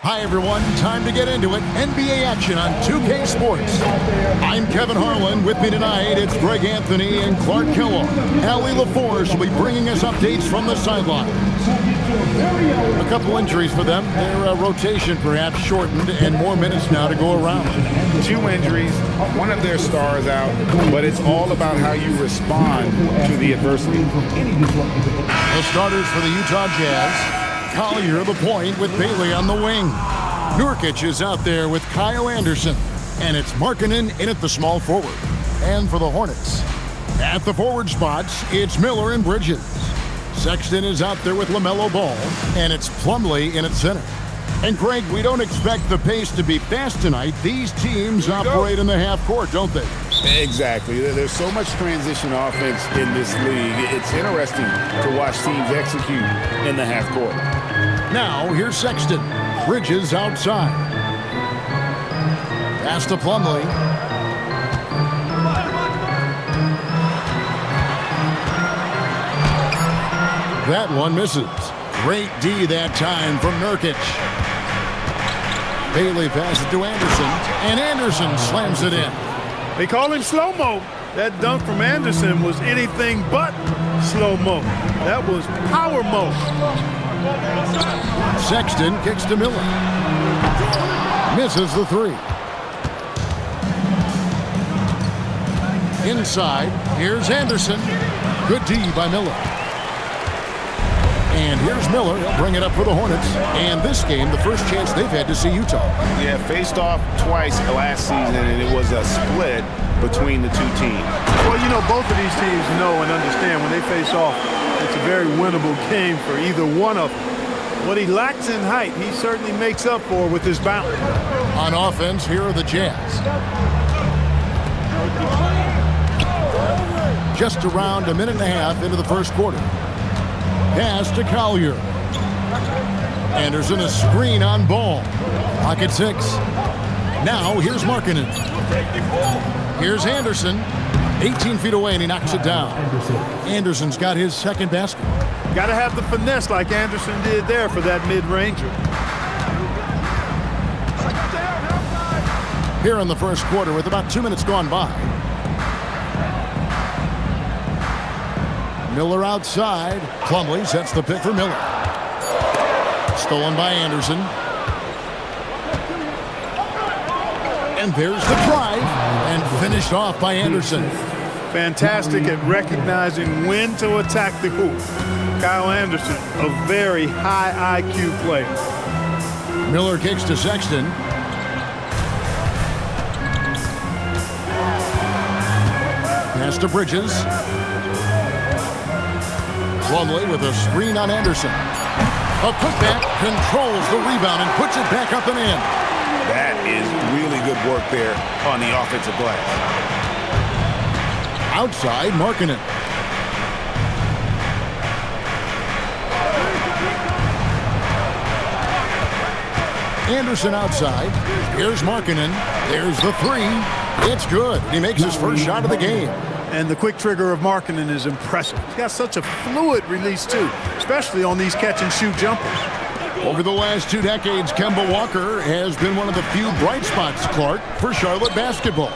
Hi, everyone. Time to get into it. NBA action on 2K Sports. I'm Kevin Harlan. With me tonight, it's Greg Anthony and Clark Kellogg. Allie LaForce will be bringing us updates from the sideline. A couple injuries for them. Their rotation perhaps shortened and more minutes now to go around. 2 injuries, one of their stars out, but it's all about how you respond to the adversity. The starters for the Utah Jazz. Collier the point with Bailey on the wing. Nurkic is out there with Kyle Anderson. And it's Markkanen in at the small forward. And for the Hornets, at the forward spots, it's Miller and Bridges. Sexton is out there with LaMelo Ball. And it's Plumlee in at center. And Greg, we don't expect the pace to be fast tonight. These teams operate in the half court, don't they? Exactly. There's so much transition offense in this league. It's interesting to watch teams execute in the half court. Now, here's Sexton. Bridges outside. Pass to Plumlee. That one misses. Great D that time from Nurkic. Bailey passes to Anderson, and Anderson slams it in. They call him slow-mo. That dunk from Anderson was anything but slow-mo. That was power-mo. Sexton kicks to Miller. Misses the three. Inside, here's Anderson. Good D by Miller. And here's Miller. He'll bring it up for the Hornets. And this game, the first chance they've had to see Utah. Yeah, faced off twice last season, and it was a split between the two teams. Well, you know, both of these teams know and understand when they face off, it's a very winnable game for either one of them. What he lacks in height, he certainly makes up for with his bounce. On offense, here are the Jazz. Just around a minute and a half into the first quarter. Pass to Collier. Anderson a screen on Ball. Pocket 6. Now here's Markkanen. Here's Anderson. 18 feet away and he knocks it down. Anderson's got his second basket. Got to have the finesse like Anderson did there for that mid-ranger. Here in the first quarter with about 2 minutes gone by. Miller outside. Plumlee sets the pick for Miller. Stolen by Anderson. And there's the drive. And finished off by Anderson. Fantastic at recognizing when to attack the hoop. Kyle Anderson, a very high IQ player. Miller kicks to Sexton. Pass to Bridges. Plumlee with a screen on Anderson. A putback, controls the rebound and puts it back up and in. That is really good work there on the offensive glass. Outside, Markkanen. Anderson outside. Here's Markkanen. There's the three. It's good. He makes his first shot of the game. And the quick trigger of Markkanen is impressive. He's got such a fluid release, too, especially on these catch-and-shoot jumpers. Over the last 2 decades, Kemba Walker has been one of the few bright spots, Clark, for Charlotte basketball.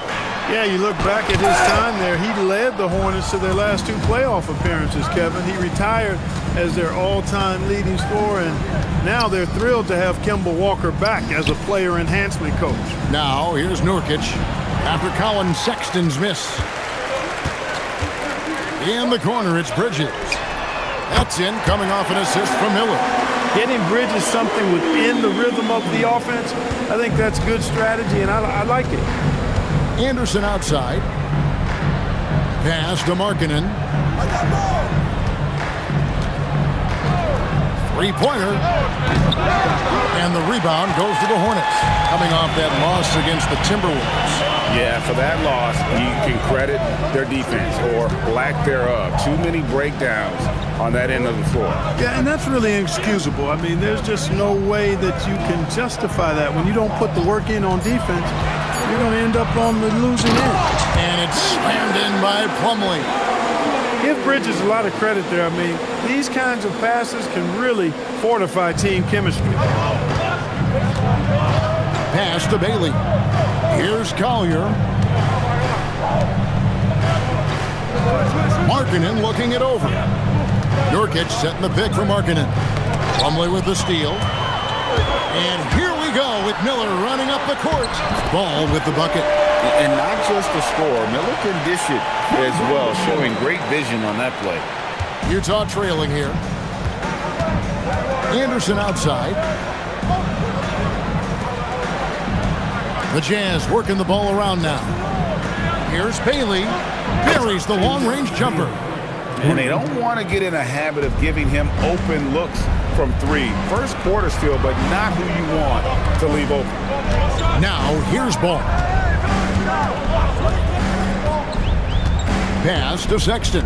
Yeah, you look back at his time there, he led the Hornets to their last 2 playoff appearances, Kevin. He retired as their all-time leading scorer, and now they're thrilled to have Kemba Walker back as a player enhancement coach. Now, here's Nurkic after Colin Sexton's miss. In the corner, it's Bridges. That's in, coming off an assist from Miller. Getting Bridges something within the rhythm of the offense, I think that's good strategy, and I like it. Anderson outside. Pass to Markkanen. Three-pointer. And the rebound goes to the Hornets, coming off that loss against the Timberwolves. Yeah, for that loss, you can credit their defense or lack thereof. Too many breakdowns on that end of the floor. Yeah, and that's really inexcusable. I mean, there's just no way that you can justify that. When you don't put the work in on defense, you're going to end up on the losing end. And it's slammed in by Plumlee. Give Bridges a lot of credit there. I mean, these kinds of passes can really fortify team chemistry. Pass to Bailey. Here's Collier. Markkanen looking it over. Nurkic setting the pick for Markkanen. Plumlee with the steal. And here we go with Miller running up the court. Ball with the bucket. And not just the score. Miller can dish it as well, showing great vision on that play. Utah trailing here. Anderson outside. The Jazz working the ball around now. Here's Bailey. Buries the long-range jumper. And they don't want to get in a habit of giving him open looks from three. First quarter still, but not who you want to leave open. Now, here's Ball. Pass to Sexton.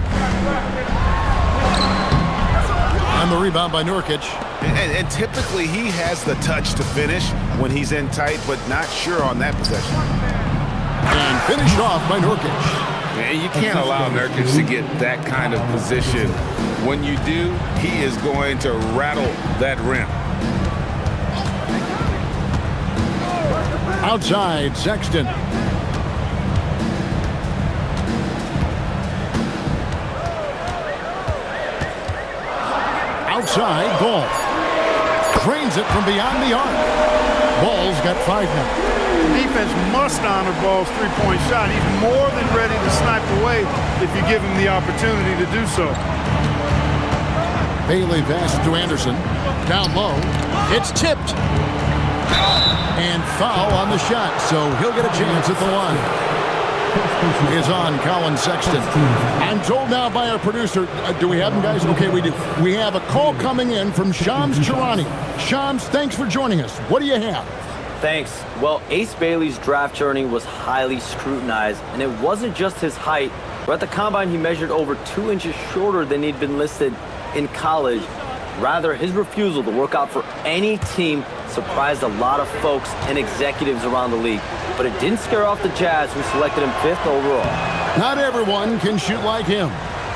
And the rebound by Nurkic. And typically he has the touch to finish when he's in tight, but not sure on that possession. And finished off by Nurkic. And you can't allow Nurkic to get that kind of position. When you do, he is going to rattle that rim. Outside, Sexton. Outside, Ball. Drains it from beyond the arc. Ball's got 5 now. Defense must honor Ball's three-point shot. He's more than ready to snipe away if you give him the opportunity to do so. Bailey passes to Anderson. Down low. It's tipped. And foul on the shot, so he'll get a chance at the line. Is on Colin Sexton. I'm told now by our producer, do we have him, guys? Okay, we do. We have a call coming in from Shams Charania. Shams, thanks for joining us. What do you have? Thanks. Well, Ace Bailey's draft journey was highly scrutinized, and it wasn't just his height. But at the combine, he measured over 2 inches shorter than he'd been listed in college. Rather, his refusal to work out for any team surprised a lot of folks and executives around the league. But it didn't scare off the Jazz, who selected him 5th overall. Not everyone can shoot like him.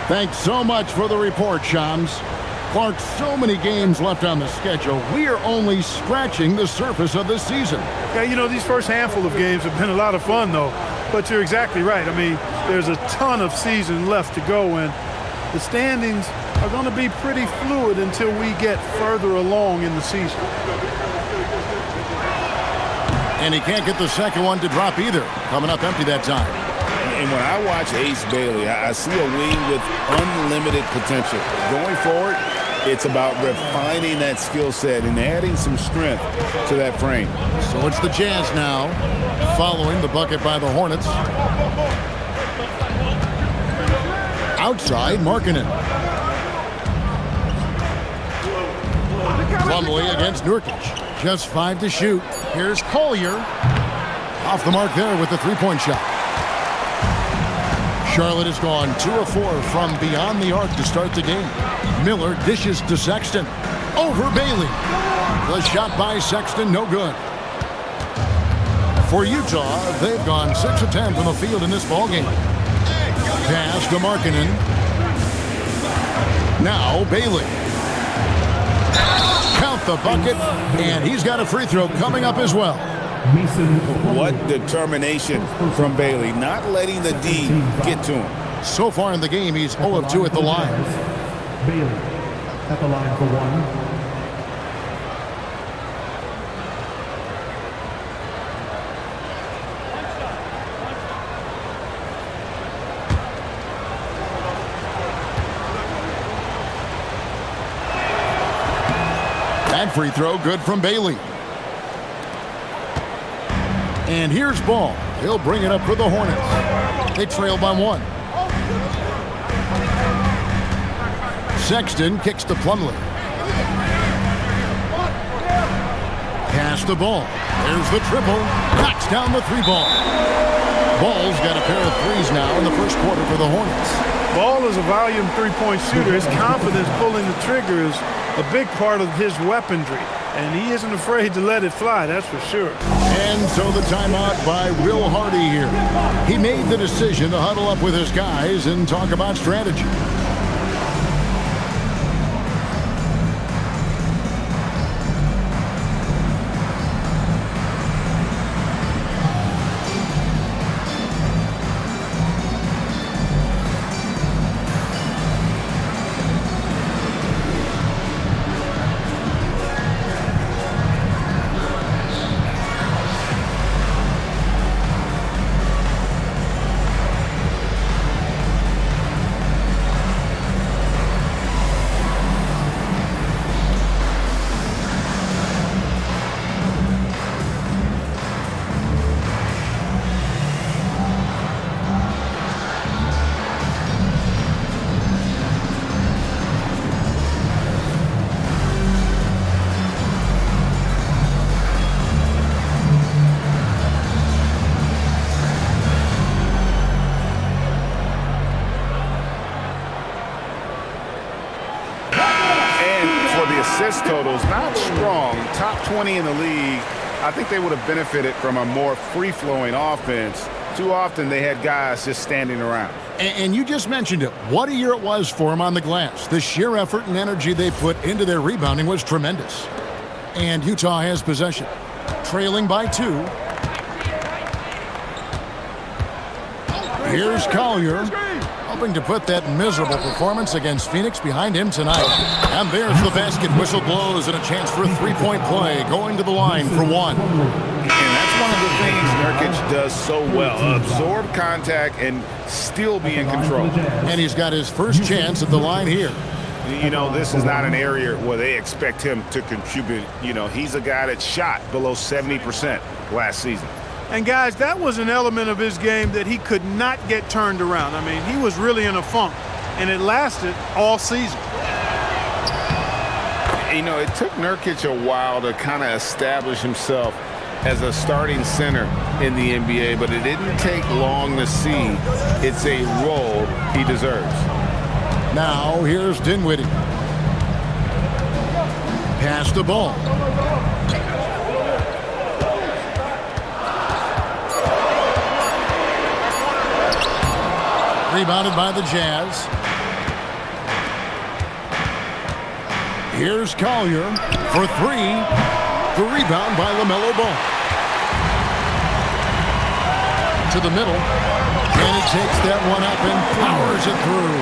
Thanks so much for the report, Shams. Clark, so many games left on the schedule. We are only scratching the surface of this season. Yeah, you know, these first handful of games have been a lot of fun, though. But you're exactly right. I mean, there's a ton of season left to go, and the standings are going to be pretty fluid until we get further along in the season. And he can't get the second one to drop either. Coming up empty that time. And when I watch Ace Bailey, I see a wing with unlimited potential. Going forward, it's about refining that skill set and adding some strength to that frame. So it's the Jazz now, following the bucket by the Hornets. Outside, Markkanen. Plumlee against Nurkic. Just 5 to shoot. Here's Collier. Off the mark there with the three-point shot. Charlotte has gone 2 of 4 from beyond the arc to start the game. Miller dishes to Sexton. Over Bailey. The shot by Sexton, no good. For Utah, they've gone 6 of 10 from the field in this ballgame. Pass to Markkanen. Now Bailey. Count the bucket, and he's got a free throw coming up as well. What determination from Bailey, not letting the D get to him. So far in the game, he's 0 of 2 at the line. Bailey at the line for 1. That free throw good from Bailey. And here's Ball. He'll bring it up for the Hornets. They trail by 1. Sexton kicks to Plumlee. Pass the Ball. There's the triple. Knocks down the 3-ball. Ball's got a pair of threes now in the first quarter for the Hornets. Ball is a volume three-point shooter. His confidence pulling the trigger is a big part of his weaponry, and he isn't afraid to let it fly, that's for sure. And so the timeout by Will Hardy here. He made the decision to huddle up with his guys and talk about strategy. out strong, top 20 in the league, I think they would have benefited from a more free-flowing offense. Too often they had guys just standing around. And you just mentioned it. What a year it was for them on the glass. The sheer effort and energy they put into their rebounding was tremendous. And Utah has possession, trailing by 2. Here's Collier, hoping to put that miserable performance against Phoenix behind him tonight. And there's the basket. Whistle blows and a chance for a three-point play, going to the line for 1. And that's one of the things Nurkic does so well. Absorb contact and still be in control. And he's got his first chance at the line here. You know, this is not an area where they expect him to contribute. You know, he's a guy that shot below 70% last season. And guys, that was an element of his game that he could not get turned around. I mean, he was really in a funk, and it lasted all season. You know, it took Nurkic a while to kind of establish himself as a starting center in the NBA, but it didn't take long to see it's a role he deserves. Now, here's Dinwiddie. Pass the ball. Rebounded by the Jazz. Here's Collier for 3. The rebound by LaMelo Ball. To the middle. And he takes that one up and powers it through.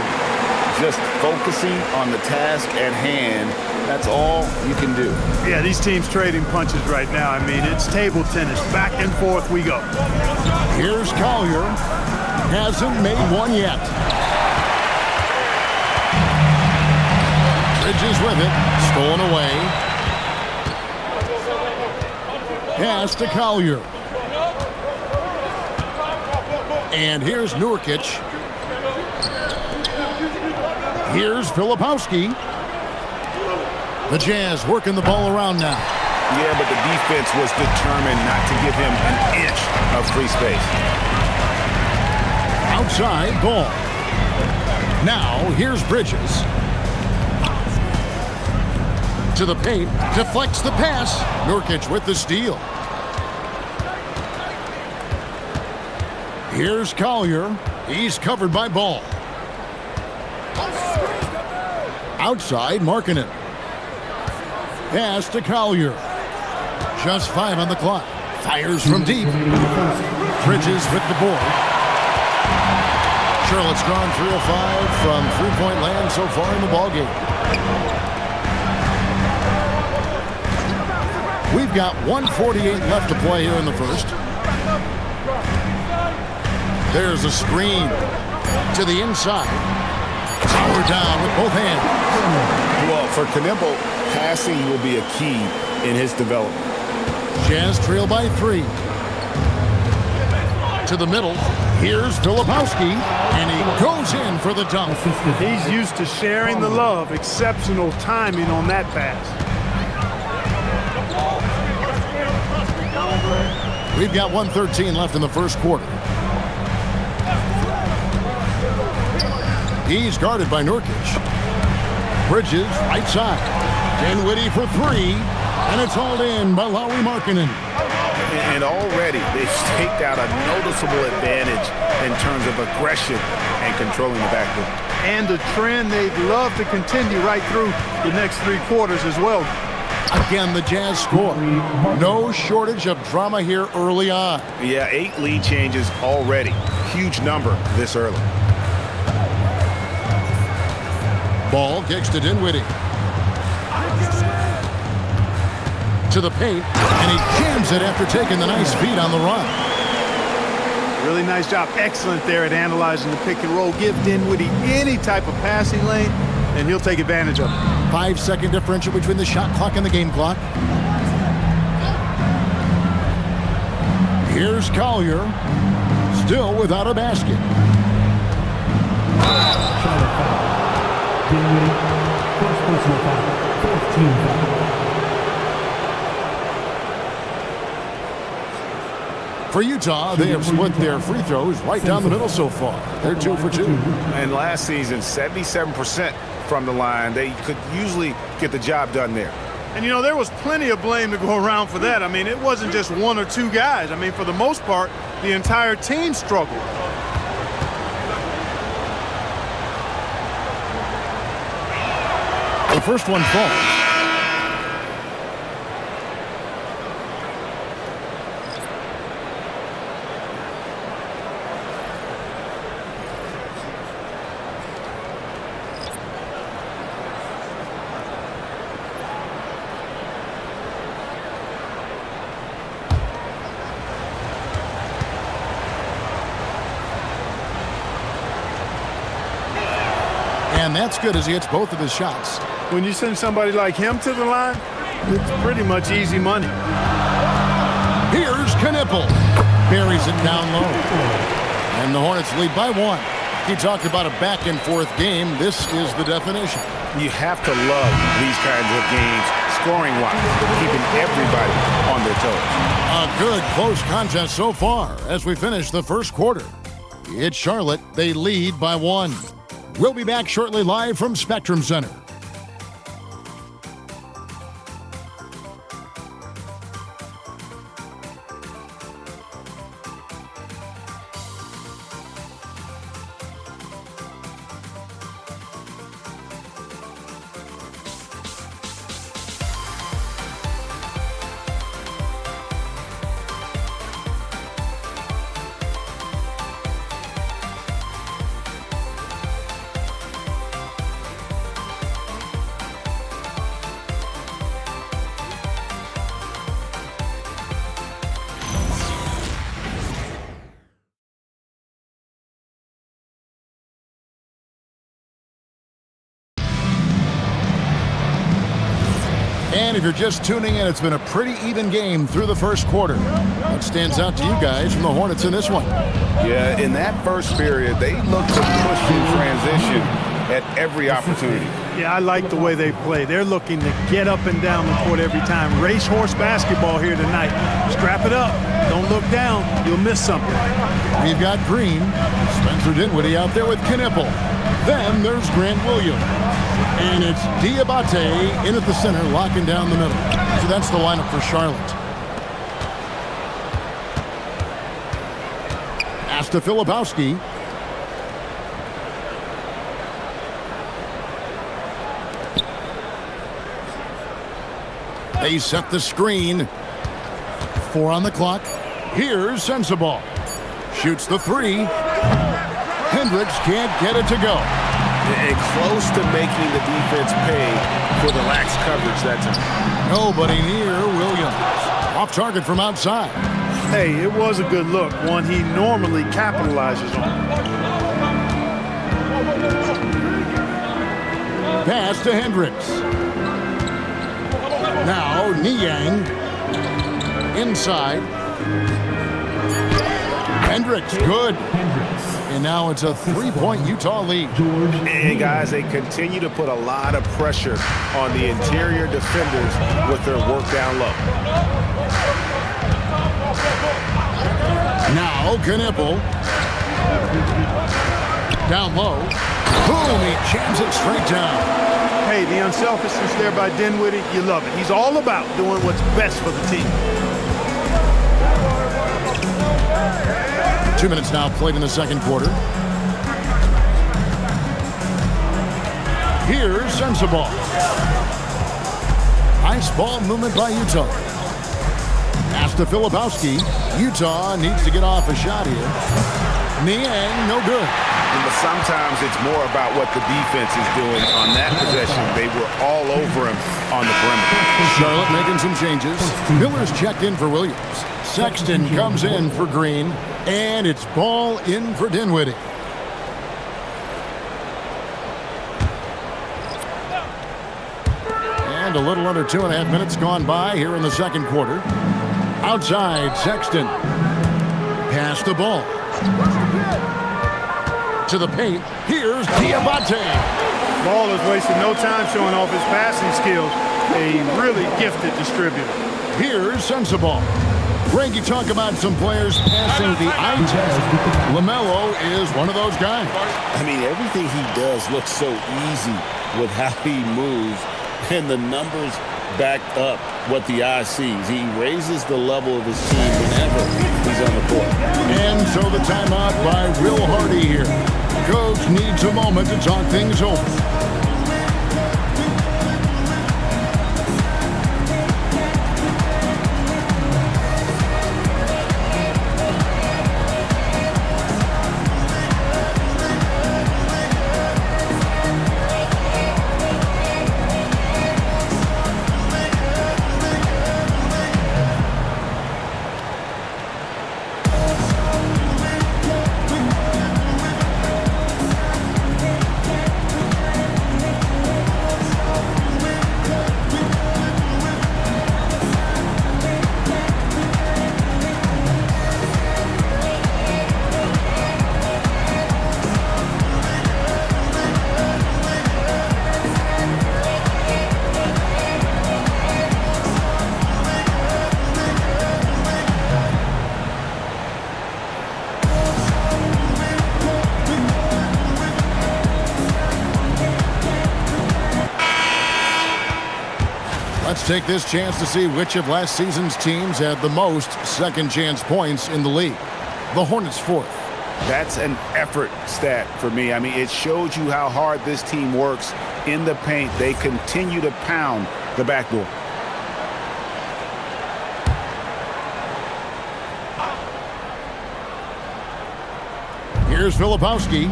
Just focusing on the task at hand, that's all you can do. Yeah, these teams trading punches right now. I mean, it's table tennis. Back and forth we go. Here's Collier. Hasn't made one yet. Bridges with it. Stolen away. Pass to Collier. And here's Nurkic. Here's Filipowski. The Jazz working the ball around now. Yeah, but the defense was determined not to give him an inch of free space. Outside ball. Now here's Bridges. To the paint. Deflects the pass. Nurkic with the steal. Here's Collier. He's covered by Ball. Outside, Markkanen. Pass to Collier. Just 5 on the clock. Fires from deep. Bridges with the board. Charlotte's gone 3 of 5 from three-point land so far in the ballgame. We've got 1:48 left to play here in the first. There's a screen to the inside. Power down with both hands. Well, for Knipple, passing will be a key in his development. Jazz trail by 3. To the middle. Here's Filipowski, and he goes in for the dunk. He's used to sharing the love. Exceptional timing on that pass. We've got 1:13 left in the first quarter. He's guarded by Nurkic. Bridges, right side. Dinwiddie for 3, and it's hauled in by Markkanen. And already they've staked out a noticeable advantage in terms of aggression and controlling the backcourt. And a trend they'd love to continue right through the next 3 quarters as well. Again, the Jazz score. No shortage of drama here early on. Yeah, 8 lead changes already. Huge number this early. Ball kicks to Dinwiddie. To the paint, and he jams it after taking the nice feed on the run. Really nice job. Excellent there at analyzing the pick and roll. Give Dinwiddie any type of passing lane, and he'll take advantage of it. 5-second differential between the shot clock and the game clock. Here's Collier, still without a basket. Dinwiddie, first personal foul, 14 foul. For Utah, they have split their free throws right down the middle so far. They're 2 for 2. And last season, 77% from the line. They could usually get the job done there. And, you know, there was plenty of blame to go around for that. I mean, it wasn't just one or two guys. I mean, for the most part, the entire team struggled. The first one falls. And that's good as he hits both of his shots. When you send somebody like him to the line, it's pretty much easy money. Here's Knipple. Buries it down low. And the Hornets lead by 1. He talked about a back-and-forth game. This is the definition. You have to love these kinds of games, scoring-wise, keeping everybody on their toes. A good close contest so far as we finish the first quarter. It's Charlotte. They lead by 1. We'll be back shortly live from Spectrum Center. And if you're just tuning in, it's been a pretty even game through the first quarter. What stands out to you guys from the Hornets in this one? Yeah, in that first period, they looked to push in transition at every opportunity. Yeah, I like the way they play. They're looking to get up and down the court every time. Racehorse basketball here tonight. Strap it up. Don't look down. You'll miss something. We've got Green, Spencer Dinwiddie out there with Knipple. Then there's Grant Williams. And it's Diabate in at the center, locking down the middle. So that's the lineup for Charlotte. Pass to Filipowski. They set the screen. 4 on the clock. Here's Sensabaugh. Shoots the 3. Hendricks can't get it to go. And close to making the defense pay for the lax coverage that time. Nobody near Williams. Off target from outside. Hey, it was a good look, one he normally capitalizes on. Pass to Hendricks. Now Niang. Inside. Hendricks, good. And now it's a 3-point Utah lead. And guys, they continue to put a lot of pressure on the interior defenders with their work down low. Now Knipple. Down low. Boom, he jams it straight down. Hey, the unselfishness there by Dinwiddie, you love it. He's all about doing what's best for the team. 2 minutes now played in the second quarter. Here's Sensabaugh. Nice ball movement by Utah. Pass to Filipowski. Utah needs to get off a shot here. Niang, no good. But sometimes it's more about what the defense is doing on that possession. They were all over him on the perimeter. Charlotte making some changes. Miller's checked in for Williams. Sexton comes in for Green. And it's ball in for Dinwiddie. And a little under 2.5 minutes gone by here in the second quarter. Outside, Sexton. Pass the ball. To the paint. Here's Diabate. Ball is wasting no time showing off his passing skills. A really gifted distributor. Here's Sensabaugh. Greg, you talk about some players passing the eye test. LaMelo is one of those guys. I mean, everything he does looks so easy with how he moves. And the numbers back up what the eye sees. He raises the level of his team whenever he's on the court. And so the timeout by Will Hardy here. Coach needs a moment to talk things over. Let's take this chance to see which of last season's teams had the most second chance points in the league. The Hornets fourth. That's an effort stat for me. I mean, it shows you how hard this team works in the paint. They continue to pound the backboard. Here's Filipowski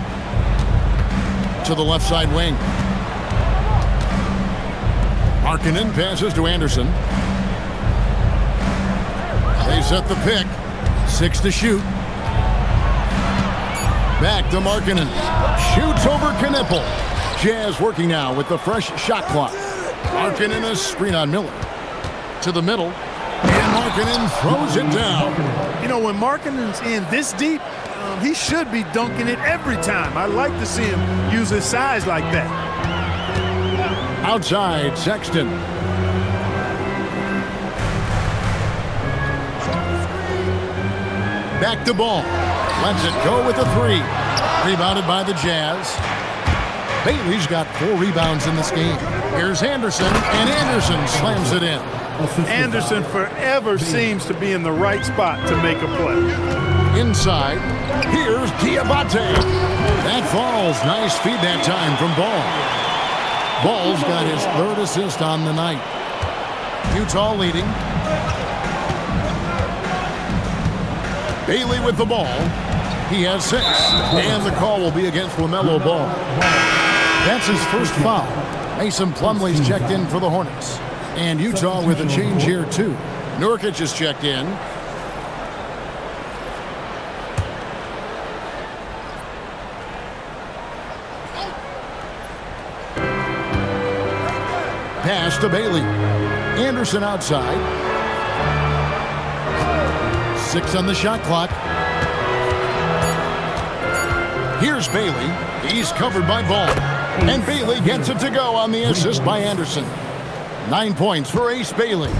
to the left side wing. Markkanen passes to Anderson. They set the pick. 6 to shoot. Back to Markkanen. Shoots over Knipple. Jazz working now with the fresh shot clock. Markkanen a screen on Miller. To the middle. And Markkanen throws it down. You know, when Markkanen's in this deep, he should be dunking it every time. I like to see him use his size like that. Outside, Sexton. Back to Ball. Lets it go with a three. Rebounded by the Jazz. Bailey's got 4 rebounds in this game. Here's Anderson, and Anderson slams it in. Anderson forever seems to be in the right spot to make a play. Inside, here's Diabate. That falls. Nice feed that time from Ball. Ball's got his 3rd assist on the night. Utah leading. Bailey with the ball. He has 6. And the call will be against LaMelo Ball. That's his first foul. Mason Plumlee's checked in for the Hornets. And Utah with a change here, too. Nurkic is checked in. Pass to Bailey. Anderson outside. 6 on the shot clock. Here's Bailey. He's covered by Ball. And Bailey gets it to go on the assist by Anderson. 9 points for Ace Bailey.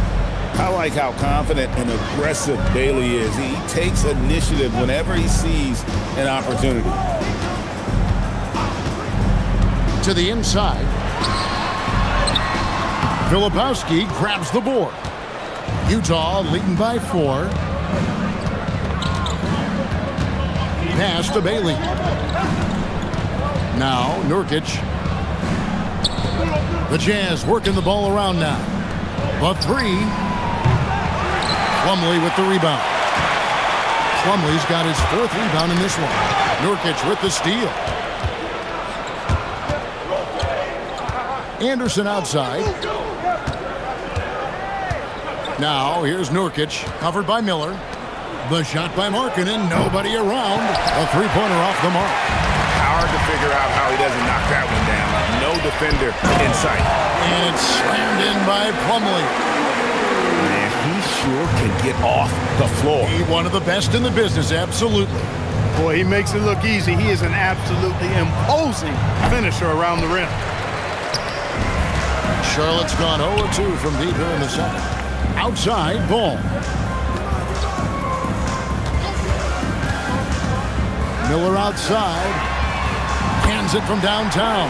I like how confident and aggressive Bailey is. He takes initiative whenever he sees an opportunity. To the inside. Filipowski grabs the board. Utah leading by 4. Pass to Bailey. Now Nurkic. The Jazz working the ball around now. A 3. Plumlee with the rebound. Plumlee's got his 4th rebound in this one. Nurkic with the steal. Anderson outside. Now here's Nurkic, covered by Miller. The shot by Markkanen, nobody around. A 3-pointer off the mark. Hard to figure out how he doesn't knock that one down. No defender in sight. And it's slammed in by Plumlee. Man, he sure can get off the floor. He's one of the best in the business, absolutely. Boy, he makes it look easy. He is an absolutely imposing finisher around the rim. Charlotte's gone 0-2 from deep here in the second. Outside, Ball. Miller outside. Cans it from downtown.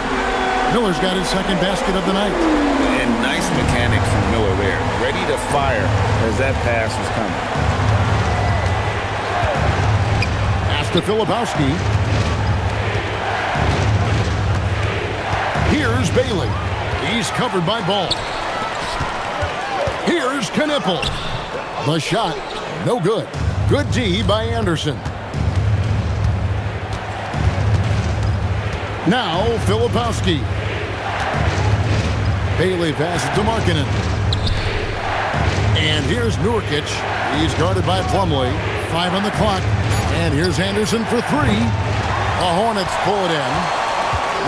Miller's got his 2nd basket of the night. And nice mechanics from Miller there. Ready to fire as that pass was coming. Pass to Filipowski. Here's Bailey. He's covered by Ball. Here's Knipple. The shot, no good. Good D by Anderson. Now Filipowski. Bailey passes to Markkanen. And here's Nurkic. He's guarded by Plumlee. 5 on the clock. And here's Anderson for 3. The Hornets pull it in.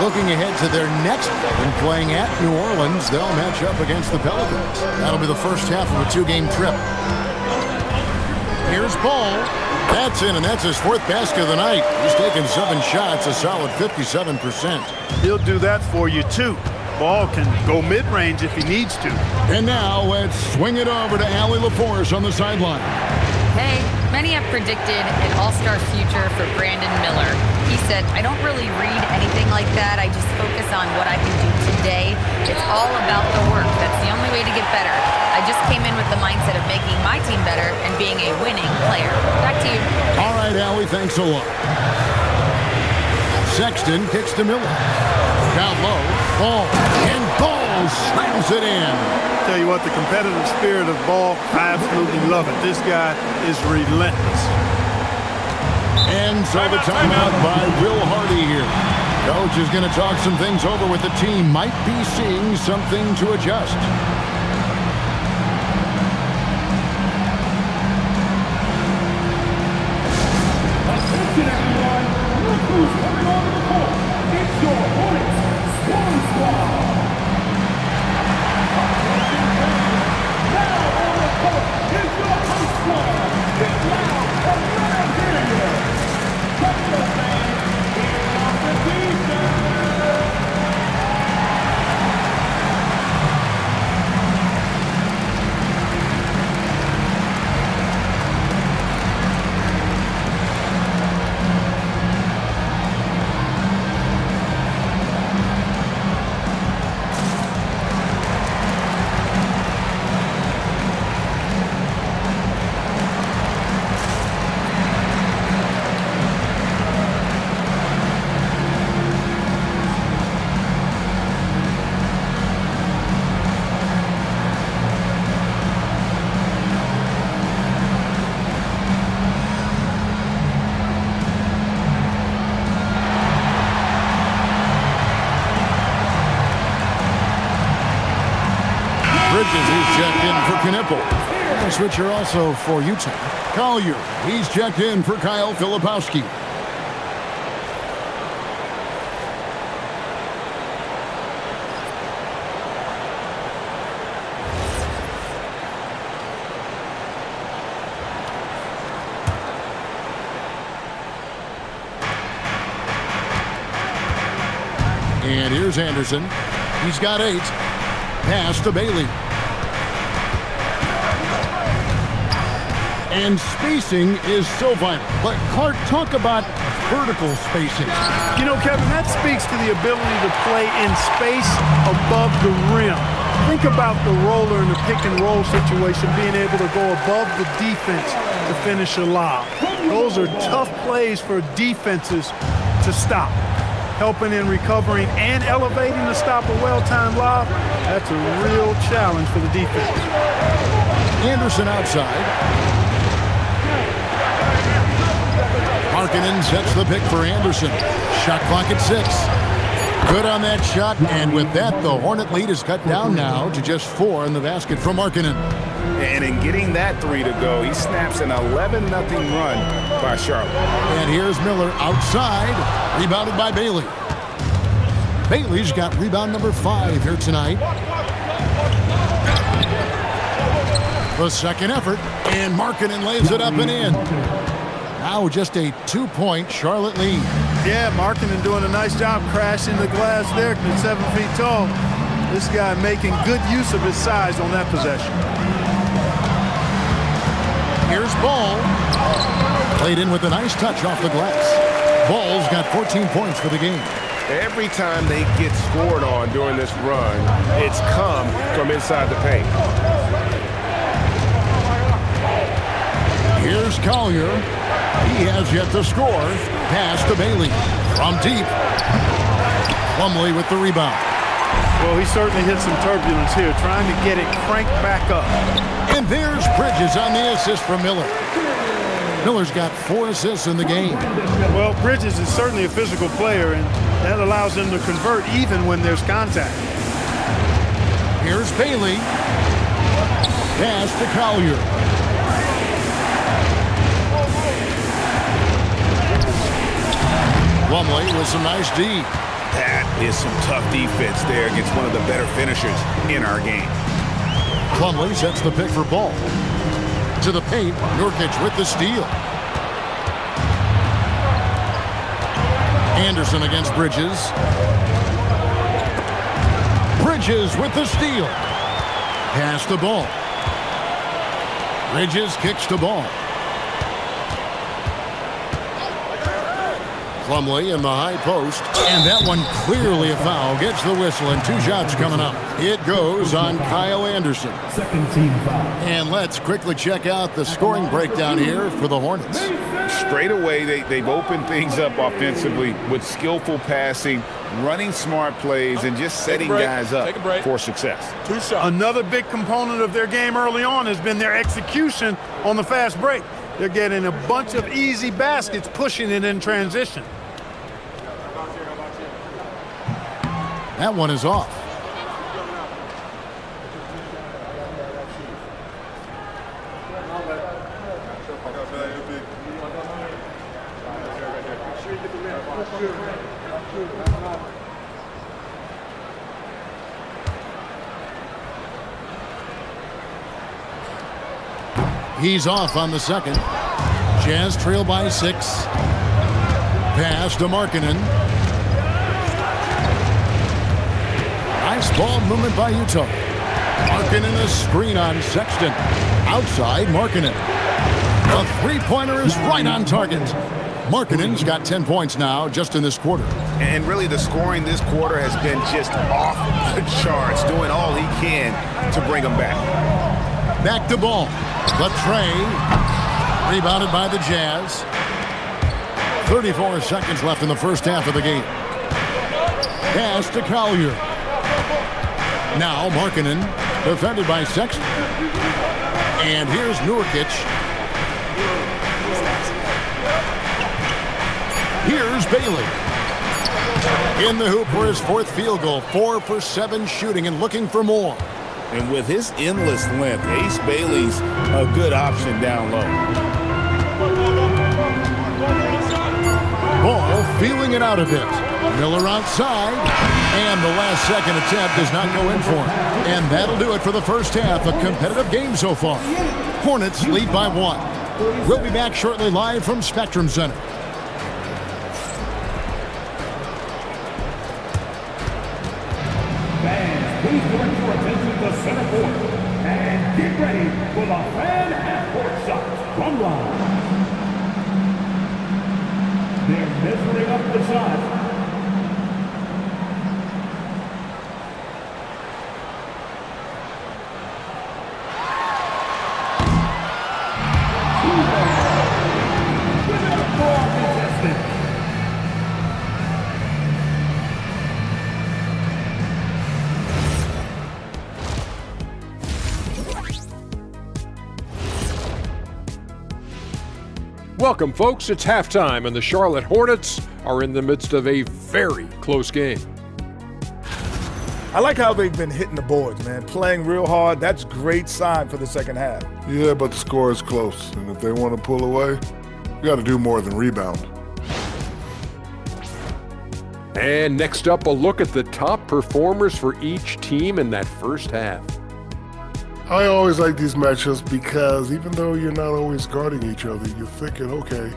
Looking ahead to their next game, playing at New Orleans, they'll match up against the Pelicans. That'll be the first half of a 2-game trip. Here's Ball. That's in, and that's his 4th basket of the night. He's taken 7 shots, a solid 57%. He'll do that for you, too. Ball can go mid-range if he needs to. And now let's swing it over to Allie LaForce on the sideline. Hey, many have predicted an all-star future for Brandon Miller. He said, I don't really read anything like that. I just focus on what I can do today. It's all about the work. That's the only way to get better. I just came in with the mindset of making my team better and being a winning player. Back to you. All right, Allie, thanks a lot. Sexton kicks to Miller. Down low. Ball. And Ball slams it in. Tell you what, the competitive spirit of Ball, I absolutely love it. This guy is relentless. And so the timeout by Will Hardy here. Coach is going to talk some things over with the team. Might be seeing something to adjust. Attention everyone, look who's coming onto the court. It's your Hornets Swarm Squad. Now on the court is your Host Squad. Get loud and let us hear you. Touch your fans, here on the defense. Bridges, he's checked in for Knipple. A switcher also for Utah. Collier, he's checked in for Kyle Filipowski. And here's Anderson. He's got 8. Pass to Bailey. And spacing is so vital. But Clark, talk about vertical spacing. You know, Kevin, that speaks to the ability to play in space above the rim. Think about the roller in the pick and roll situation, being able to go above the defense to finish a lob. Those are tough plays for defenses to stop. Helping in recovering and elevating to stop a well-timed lob, that's a real challenge for the defense. Anderson outside. Markkanen sets the pick for Anderson. Shot clock at 6. Good on that shot, and with that, the Hornet lead is cut down now to just 4 in the basket from Markkanen. And in getting that 3 to go, he snaps an 11-0 run by Charlotte. And here's Miller outside, rebounded by Bailey. Bailey's got rebound number 5 here tonight. The second effort, and Markkanen lays it up and in. Now just a 2-point Charlotte lead. Yeah, Markkanen doing a nice job crashing the glass there. He's 7 feet tall. This guy making good use of his size on that possession. Here's Ball. Played in with a nice touch off the glass. Ball's got 14 points for the game. Every time they get scored on during this run, it's come from inside the paint. Here's Collier. He has yet to score. Pass to Bailey. From deep. Plumlee with the rebound. Well, he certainly hit some turbulence here, trying to get it cranked back up. And there's Bridges on the assist from Miller. Miller's got 4 assists in the game. Well, Bridges is certainly a physical player, and that allows him to convert even when there's contact. Here's Bailey. Pass to Collier. Plumlee with some nice D. That is some tough defense there against one of the better finishers in our game. Plumlee sets the pick for Ball. To the paint, Nurkic with the steal. Anderson against Bridges. Bridges with the steal. Pass the Ball. Bridges kicks to Ball. Plumlee in the high post, and that one clearly a foul. Gets the whistle, and 2 shots coming up. It goes on Kyle Anderson. Second team foul. And let's quickly check out the scoring breakdown here for the Hornets. Straight away, they've opened things up offensively with skillful passing, running smart plays, and just setting guys up for success. 2 shots. Another big component of their game early on has been their execution on the fast break. They're getting a bunch of easy baskets, pushing it in transition. That one is off. He's off on the second. Jazz trail by 6. Pass to Markkanen. Nice ball movement by Utah. Markkanen a screen on Sexton. Outside Markkanen. The three-pointer is right on target. Markkanen's got 10 points now just in this quarter. And really the scoring this quarter has been just off the charts, doing all he can to bring them back. Back to Ball. Latrey, rebounded by the Jazz. 34 seconds left in the first half of the game. Pass to Collier. Now Markkanen, defended by Sexton. And here's Nurkic. Here's Bailey. In the hoop for his 4th field goal. 4 for 7 shooting and looking for more. And with his endless length, Ace Bailey's a good option down low. Ball feeling it out a bit. Miller outside. And the last second attempt does not go in for him. And that'll do it for the first half. A competitive game so far. Hornets lead by 1. We'll be back shortly live from Spectrum Center. Please direct your attention to center court and get ready for the fan half-court shots from line. They're measuring up the shot. Give it up for our contestant. Welcome, folks. It's halftime, and the Charlotte Hornets are in the midst of a very close game. I like how they've been hitting the boards, man. Playing real hard. That's a great sign for the second half. Yeah, but the score is close, and if they want to pull away, you got to do more than rebound. And next up, a look at the top performers for each team in that first half. I always like these matchups because even though you're not always guarding each other, you're thinking, okay,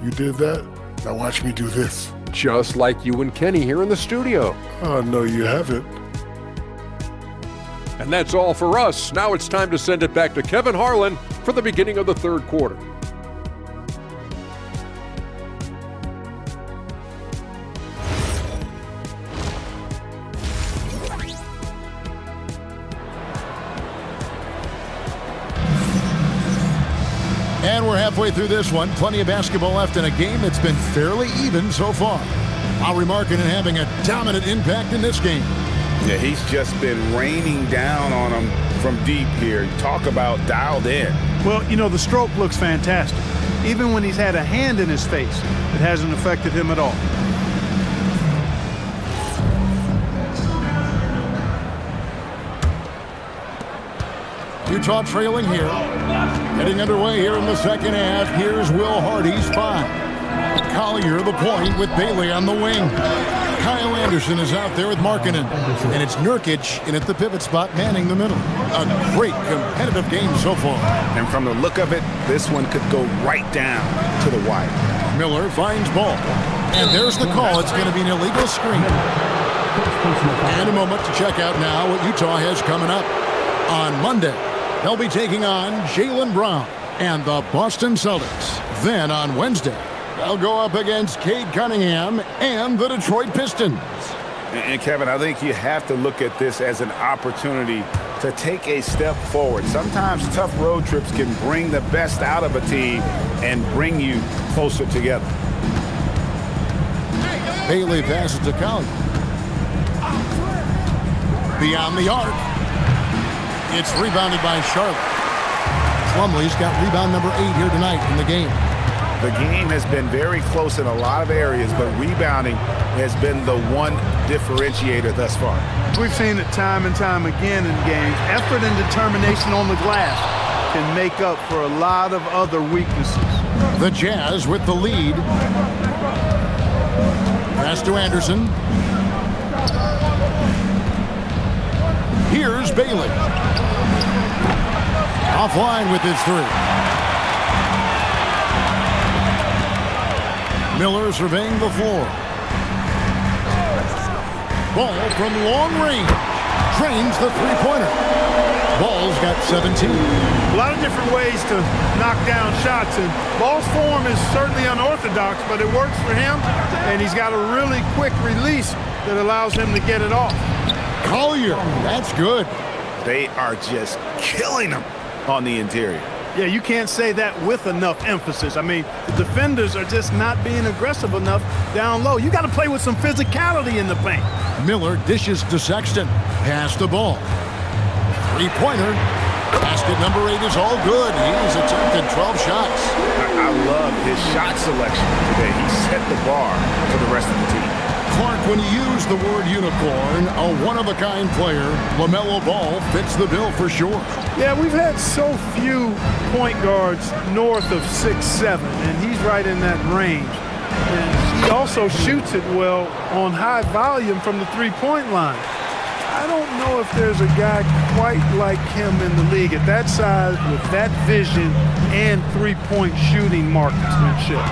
you did that, now watch me do this. Just like you and Kenny here in the studio. Oh, no, you haven't. And that's all for us. Now it's time to send it back to Kevin Harlan for the beginning of the third quarter. And we're halfway through this one. Plenty of basketball left in a game that's been fairly even so far. Lauri Markkanen having a dominant impact in this game. Yeah, he's just been raining down on him from deep here. Talk about dialed in. Well, you know, the stroke looks fantastic. Even when he's had a hand in his face, it hasn't affected him at all. Utah trailing here. Getting underway here in the second half. Here's Will Hardy's 5. Collier the point with Bailey on the wing. Kyle Anderson is out there with Markkanen. And it's Nurkic in at the pivot spot manning the middle. A great competitive game so far. And from the look of it, this one could go right down to the wire. Miller finds ball. And there's the call. It's going to be an illegal screen. And a moment to check out now what Utah has coming up. On Monday, they'll be taking on Jaylen Brown and the Boston Celtics. Then on Wednesday, they'll go up against Cade Cunningham and the Detroit Pistons. And Kevin, I think you have to look at this as an opportunity to take a step forward. Sometimes tough road trips can bring the best out of a team and bring you closer together. Bailey passes to Collier. Beyond the arc. It's rebounded by Charlotte. Plumlee's got rebound number 8 here tonight in the game. The game has been very close in a lot of areas, but rebounding has been the one differentiator thus far. We've seen it time and time again in games. Effort and determination on the glass can make up for a lot of other weaknesses. The Jazz with the lead. Pass to Anderson. Here's Bailey. Offline with his 3. Miller surveying the floor. Ball from long range. Trains the three-pointer. Ball's got 17. A lot of different ways to knock down shots, and Ball's form is certainly unorthodox, but it works for him, and he's got a really quick release that allows him to get it off. Collier, that's good. They are just killing him on the interior. Yeah, you can't say that with enough emphasis. I mean, the defenders are just not being aggressive enough down low. You got to play with some physicality in the paint. Miller dishes to Sexton. Pass the ball. Three-pointer. Basket number 8 is all good. He's attempted 12 shots. I love his shot selection today. He set the bar for the rest of the team. Clark, when you use the word unicorn, a one-of-a-kind player, LaMelo Ball fits the bill for sure. Yeah, we've had so few point guards north of 6'7", and he's right in that range. And he also shoots it well on high volume from the three-point line. I don't know if there's a guy quite like him in the league at that size with that vision and three-point shooting marksmanship.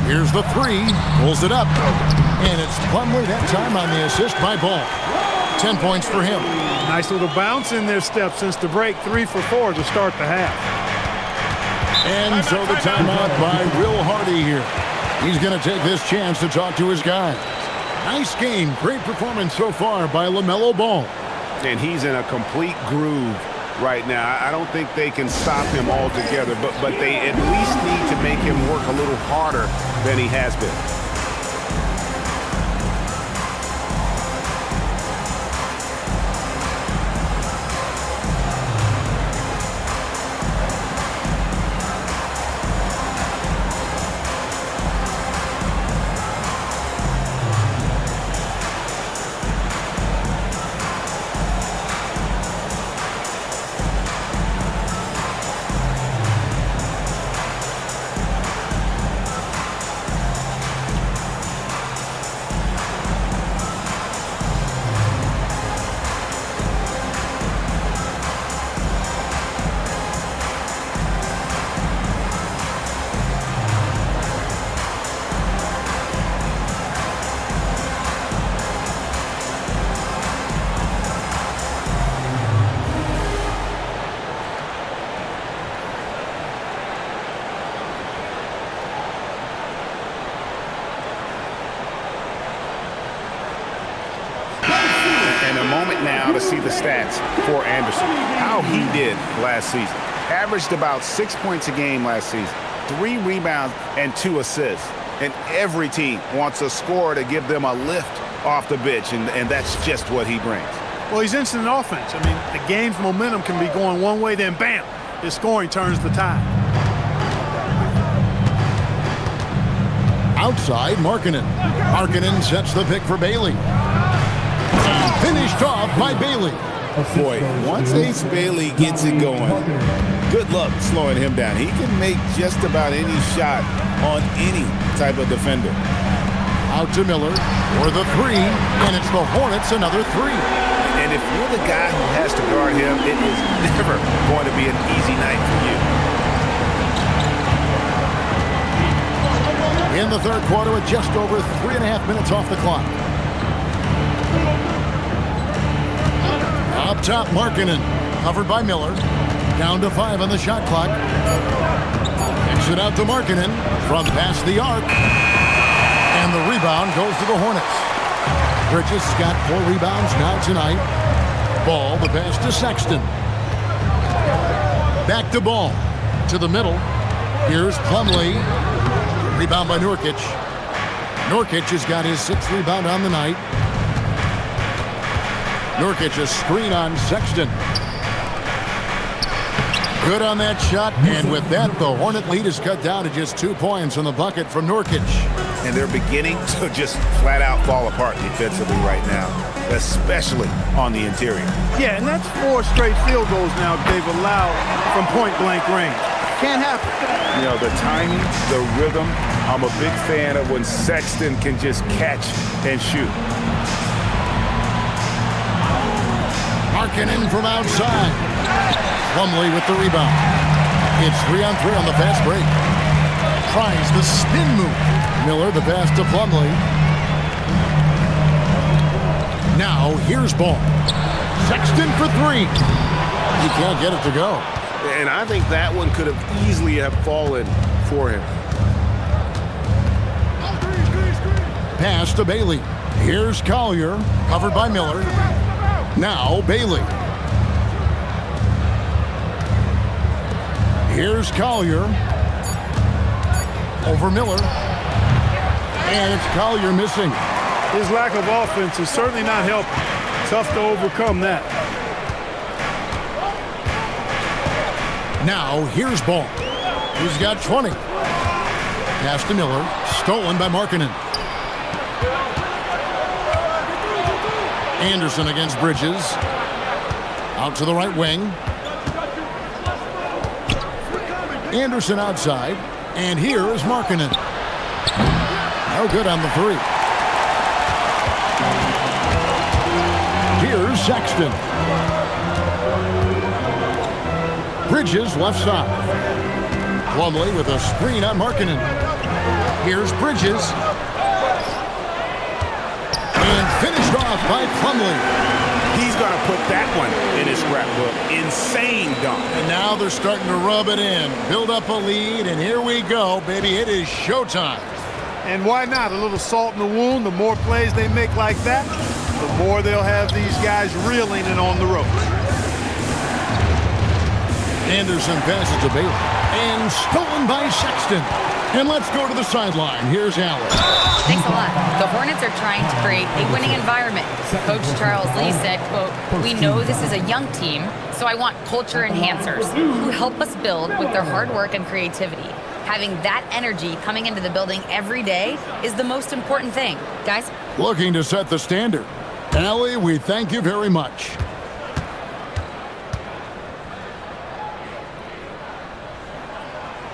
Here's the 3, pulls it up, and it's Plumlee that time on the assist by Ball. 10 points for him. Nice little bounce in their step since the break, 3 for 4 to start the half. And so the timeout by Will Hardy here. He's going to take this chance to talk to his guys. Nice game, great performance so far by LaMelo Ball. And he's in a complete groove right now. I don't think they can stop him altogether, but they at least need to make him work a little harder than he has been. And a moment now to see the stats for Anderson, how he did last season. Averaged about 6 points a game last season, 3 rebounds and 2 assists. And every team wants a scorer to give them a lift off the bench, and that's just what he brings. Well, he's instant offense. I mean, the game's momentum can be going one way, then bam, his scoring turns the tide. Outside, Markkanen. Markkanen sets the pick for Bailey. And finished off by Bailey. Boy, once Ace Bailey gets it going, good luck slowing him down. He can make just about any shot on any type of defender. Out to Miller for the 3, and it's the Hornets another 3. And if you're the guy who has to guard him, it is never going to be an easy night for you. In the third quarter with just over 3.5 minutes off the clock. Up top, Markkanen, covered by Miller. Down to 5 on the shot clock. Kicks it out to Markkanen from past the arc. And the rebound goes to the Hornets. Bridges got 4 rebounds now tonight. Ball, the pass to Sexton. Back to Ball. To the middle. Here's Plumlee. Rebound by Nurkic. Nurkic has got his 6th rebound on the night. Nurkic a screen on Sexton. Good on that shot, and with that, the Hornet lead is cut down to just 2 points on the bucket from Nurkic. And they're beginning to just flat out fall apart defensively right now, especially on the interior. Yeah, and that's 4 straight field goals now they've allowed from point-blank range. Can't happen. You know, the timing, the rhythm, I'm a big fan of when Sexton can just catch and shoot. Markkanen from outside. Plumlee with the rebound. It's 3-on-3 on the fast break. Tries the spin move. Miller the pass to Plumlee. Now here's Ball. Sexton for 3. He can't get it to go. And I think that one could have easily have fallen for him. Pass to Bailey. Here's Collier, covered by Miller. Now Bailey. Here's Collier. Over Miller. And it's Collier missing. His lack of offense is certainly not helping. Tough to overcome that. Now here's Ball. He's got 20. Pass to Miller. Stolen by Markkanen. Anderson against Bridges. Out to the right wing. Anderson outside. And here is Markkanen. No good on the 3. Here's Sexton. Bridges left side. Plumlee with a screen on Markkanen. Here's Bridges. And finished off by Plumlee. He's going to put that one in his scrapbook. Insane dunk. And now they're starting to rub it in. Build up a lead, and here we go, baby. It is showtime. And why not? A little salt in the wound. The more plays they make like that, the more they'll have these guys reeling and on the ropes. Anderson passes to Bailey. And stolen by Sexton. And let's go to the sideline. Here's Allen. Thanks a lot. The Hornets are trying to create a winning environment. Coach Charles Lee said, quote, "We know this is a young team, so I want culture enhancers who help us build with their hard work and creativity. Having that energy coming into the building every day is the most important thing." Guys? Looking to set the standard. Allie, we thank you very much.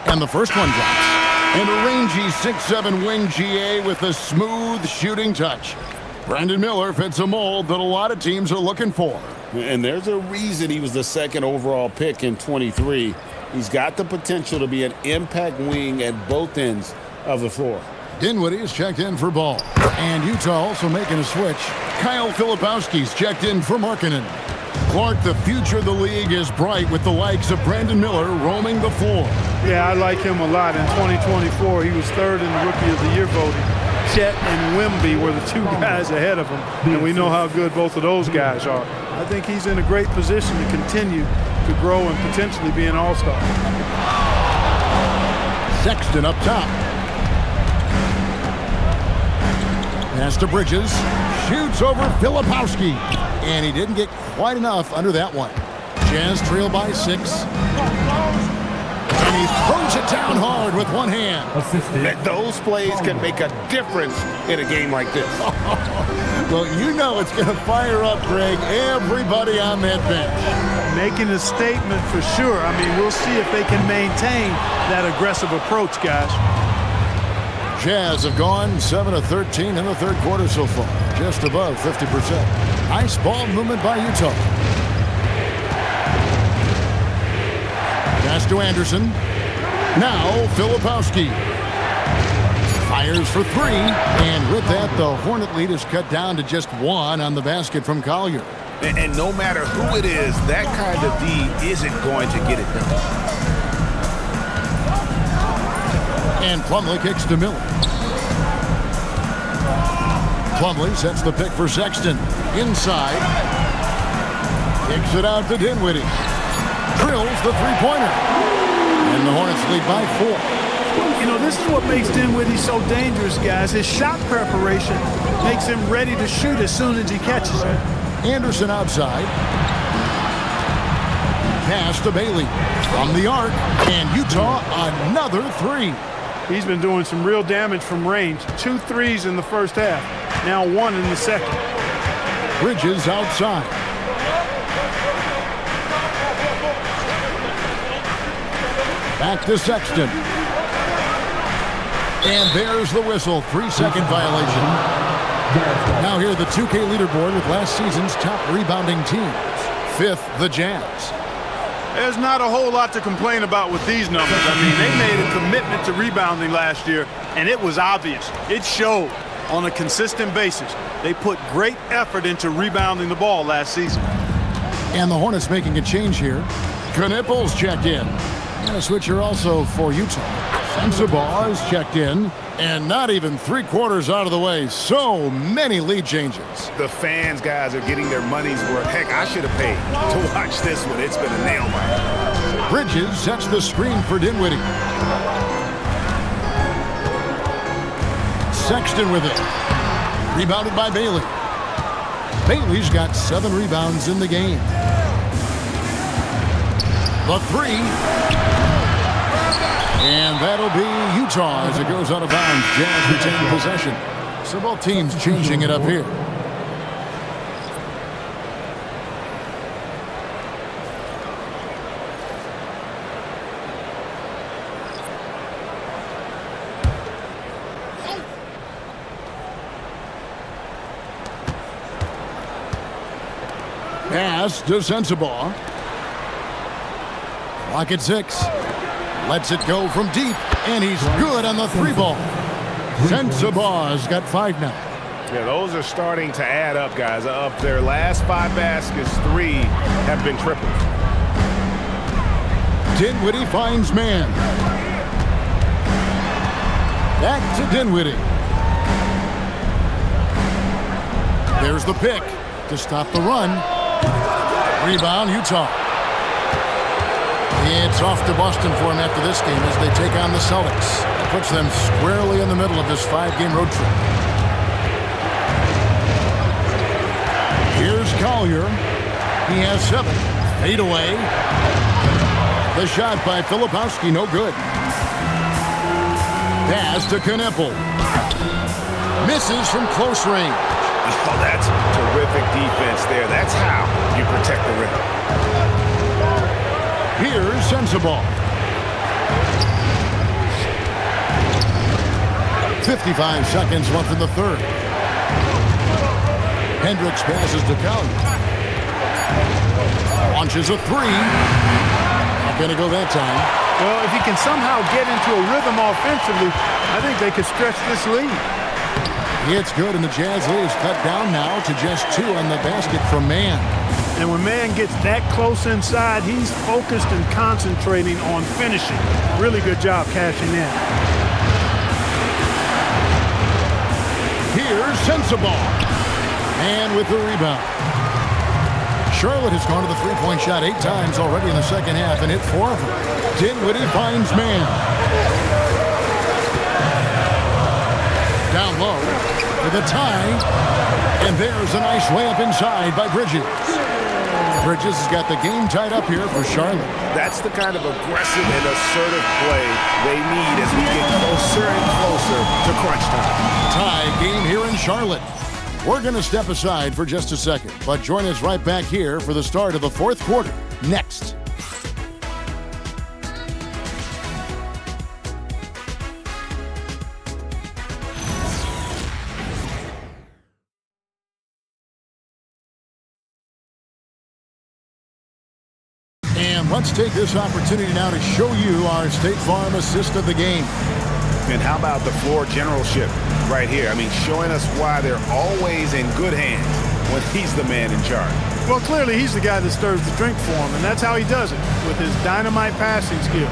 And the first one drops. And a rangy 6'7" wing GA with a smooth shooting touch. Brandon Miller fits a mold that a lot of teams are looking for. And there's a reason he was the 2nd overall pick in 23. He's got the potential to be an impact wing at both ends of the floor. Dinwiddie is checked in for Ball. And Utah also making a switch. Kyle Filipowski's checked in for Markkanen. Clark, the future of the league is bright with the likes of Brandon Miller roaming the floor. Yeah, I like him a lot. In 2024, he was 3rd in the Rookie of the Year voting. Chet and Wemby were the 2 guys ahead of him, and we know how good both of those guys are. I think he's in a great position to continue to to grow and potentially be an all-star. Sexton up top. Pass to Bridges. Shoots over Filipowski. And he didn't get quite enough under that one. Jazz trail by 6. And he throws it down hard with one hand. Those plays can make a difference in a game like this. Well, you know it's going to fire up, Greg, everybody on that bench. Making a statement for sure. I mean, we'll see if they can maintain that aggressive approach, guys. Jazz have gone 7 of 13 in the third quarter so far, just above 50%. Nice ball movement by Utah. Pass to Anderson. Now Filipowski. Fires for 3. And with that, the Hornet lead is cut down to just 1 on the basket from Collier. And no matter who it is, that kind of D isn't going to get it done. And Plumlee kicks to Miller. Plumlee sets the pick for Sexton. Inside. Kicks it out to Dinwiddie. Drills the three-pointer. And the Hornets lead by 4. You know, this is what makes Dinwiddie so dangerous, guys. His shot preparation makes him ready to shoot as soon as he catches it. Anderson outside. Pass to Bailey. From the arc. And Utah another 3. He's been doing some real damage from range. 2 threes in the first half. Now 1 in the second. Bridges outside. Back to Sexton. And there's the whistle. 3-second violation. Now here the 2K leaderboard with last season's top rebounding teams. 5th, the Jazz. There's not a whole lot to complain about with these numbers. I mean, they made a commitment to rebounding last year, and it was obvious. It showed on a consistent basis. They put great effort into rebounding the ball last season. And the Hornets making a change here. Knipples checked in. And a switcher also for Utah. Sensabaugh is checked in. And not even 3/4 out of the way. So many lead changes. The fans, guys, are getting their money's worth. Heck, I should have paid to watch this one. It's been a nail biter. Bridges sets the screen for Dinwiddie. Sexton with it. Rebounded by Bailey. Bailey's got 7 rebounds in the game. The 3. And that'll be Utah as it goes out of bounds. Jazz retain possession. So both teams changing it up here. Pass to Sensabaugh. Clock at 6. Lets it go from deep, and he's good on the 3-ball. Sensabaugh's got 5 now. Yeah, those are starting to add up, guys. Of their last 5 baskets, 3 have been triples. Dinwiddie finds man. Back to Dinwiddie. There's the pick to stop the run. Rebound, Utah. It's off to Boston for him after this game as they take on the Celtics. That puts them squarely in the middle of this 5-game road trip. Here's Collier. He has 7. Fade away. The shot by Filipowski, no good. Pass to Knippel. Misses from close range. Oh, that's terrific defense there. That's how you protect the rim. Here's Sensabaugh. 55 seconds left in the third. Hendricks passes to Collier. Launches a 3. Not going to go that time. Well, if he can somehow get into a rhythm offensively, I think they could stretch this lead. It's good, and the Jazz lead is cut down now to just 2 on the basket from Man. And when Man gets that close inside, he's focused and concentrating on finishing. Really good job cashing in. Here's Sensabaugh. And with the rebound. Charlotte has gone to the three-point shot 8 times already in the second half and hit 4 of them. Dinwiddie finds man. Down low for the tie. And there's a nice layup inside by Bridges. Bridges has got the game tied up here for Charlotte. That's the kind of aggressive and assertive play they need as we get closer and closer to crunch time. Tie game here in Charlotte. We're going to step aside for just a second, but join us right back here for the start of the fourth quarter next. And let's take this opportunity now to show you our State Farm assist of the game. And how about the floor generalship right here? I mean, showing us why they're always in good hands when he's the man in charge. Well, clearly he's the guy that stirs the drink for him, and that's how he does it, with his dynamite passing skills.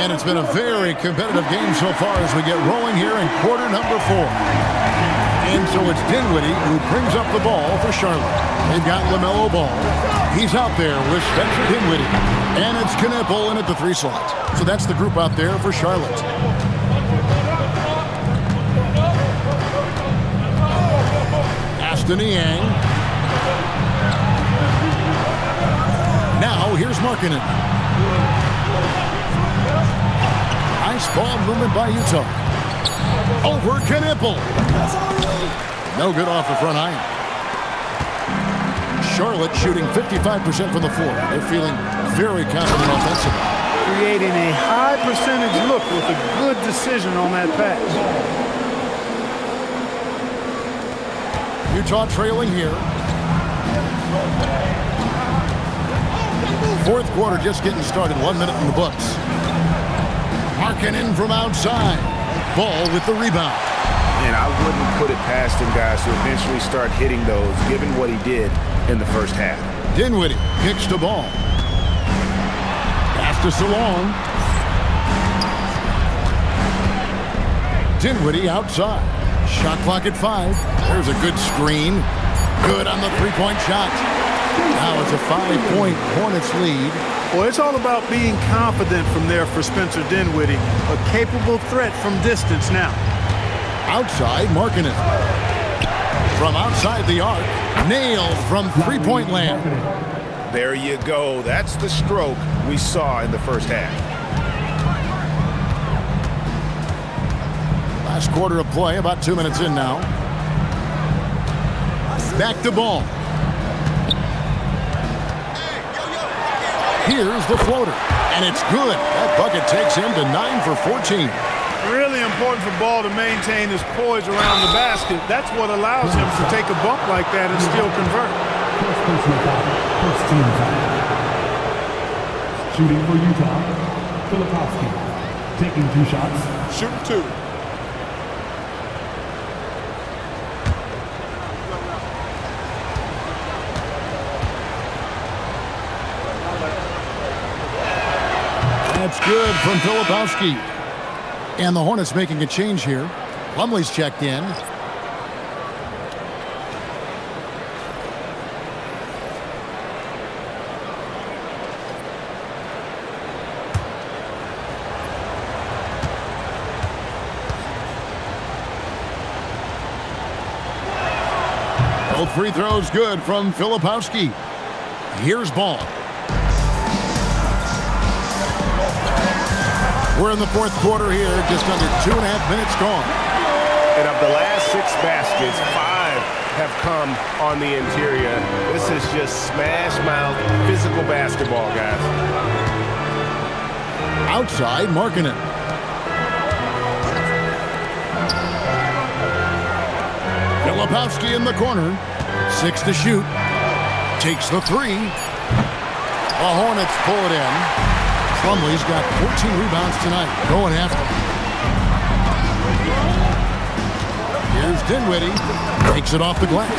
And it's been a very competitive game so far as we get rolling here in quarter number 4. And so it's Dinwiddie who brings up the ball for Charlotte. They've got LaMelo Ball. He's out there with Spencer Dinwiddie. And it's Knipple in at the 3 slot. So that's the group out there for Charlotte. Aston Yang. Now here's Markkanen. Nice ball movement by Utah. Over Knipple. No good off the front iron. Charlotte shooting 55% from the floor. They're feeling very confident offensively. Creating a high percentage look with a good decision on that pass. Utah trailing here. Fourth quarter just getting started. 1 minute in the books. Markkanen from outside. Ball with the rebound. And I wouldn't put it past him, guys, to eventually start hitting those, given what he did in the first half. Dinwiddie kicks the ball. Pass to Salong. Dinwiddie outside. Shot clock at 5. There's a good screen. Good on the three-point shot. Now it's a 5-point Hornets lead. Well, it's all about being confident from there for Spencer Dinwiddie. A capable threat from distance now. Outside, Markkanen. From outside the arc. Nailed from three-point land. There you go. That's the stroke we saw in the first half. Last quarter of play, about 2 minutes in now. Back to ball. Here's the floater, and it's good. That bucket takes him to 9 for 14. Really important for Ball to maintain his poise around the basket. That's what allows him to take a bump like that and still convert. First personal foul, first team foul. Shooting for Utah, Filipowski. Taking 2 shots. Shooting 2. That's good from Filipowski. And the Hornets making a change here. Plumlee's checked in. Both free throws good from Filipowski. Here's Ball. We're in the fourth quarter here, just under 2.5 minutes gone. And of the last 6 baskets, 5 have come on the interior. This is just smash mouth physical basketball, guys. Outside, Markkanen. Filipowski in the corner. 6 to shoot. Takes the 3. The Hornets pull it in. Plumlee's got 14 rebounds tonight, going after. Here's Dinwiddie. Takes it off the glass.